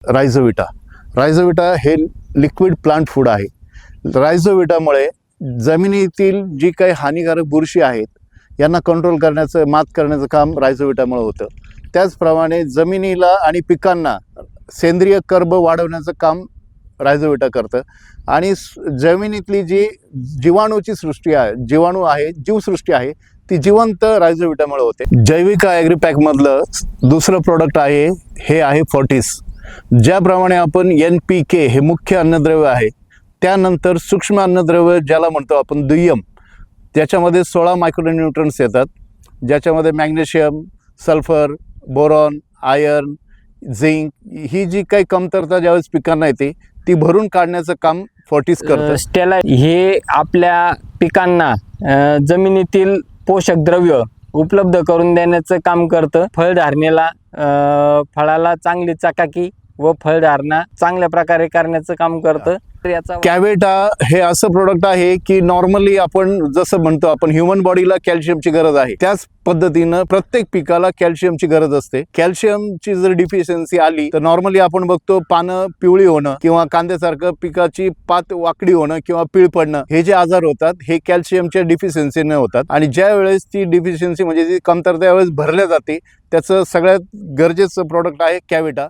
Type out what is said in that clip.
रायझोविटा. रायझोविटा हे liquid plant food आहे. रायझोविटामुळे जमिनीतील जी काही हानिकारक बुरशी आहेत यांना कंट्रोल करण्याचं, मात करण्याचं काम रायझोविटामुळे होतं. त्याचप्रमाणे जमिनीला आणि पिकांना सेंद्रिय कर्ब वाढवण्याचं काम रायझोविटा करतं. आणि जमिनीतली जी जीवाणूची सृष्टी आहे, जीवसृष्टी आहे, ती जिवंत रायझोविटामुळे होते. जैविक ॲग्रीपॅकमधलं दुसरं प्रोडक्ट आहे, हे आहे फॉर्टिस. ज्याप्रमाणे आपण NPK हे मुख्य अन्नद्रव्य आहे, त्यानंतर सूक्ष्म अन्नद्रव्य ज्याला म्हणतो आपण दुय्यम, त्याच्यामध्ये 16 मायक्रोन्यूट्रन्स येतात, ज्याच्यामध्ये magnesium, sulphur, boron, iron, zinc ही जी काही कमतरता ज्यावेळेस पिकांना येते ती भरून काढण्याचं काम फॉर्टिस करतं. स्टेला हे आपल्या पिकांना जमिनीतील पोषक द्रव्य उपलब्ध करून देण्याचं काम करतं. फळधारणेला फळाला चांगली चकाकी व फळधारणा चांगल्या प्रकारे करण्याचं काम करतं. याचा कॅवेटा हे असं प्रोडक्ट आहे की नॉर्मली आपण जसं म्हणतो आपण ह्युमन बॉडीला कॅल्शियमची गरज आहे, त्याच पद्धतीनं प्रत्येक पिकाला कॅल्शियमची गरज असते. कॅल्शियमची जर डिफिशियन्सी आली तर नॉर्मली आपण बघतो पानं पिवळी होणं किंवा कांद्यासारखं पिकाची पात वाकडी होणं किंवा पीळ पडणं, हे जे आजार होतात हे कॅल्शियमच्या डिफिशियन्सीने होतात. आणि ज्या वेळेस ती डिफिशियन्सी म्हणजे ती कमतरता वेळेस भरल्या जाते, त्याचं सगळ्यात गरजेचं प्रोडक्ट आहे कॅवेटा.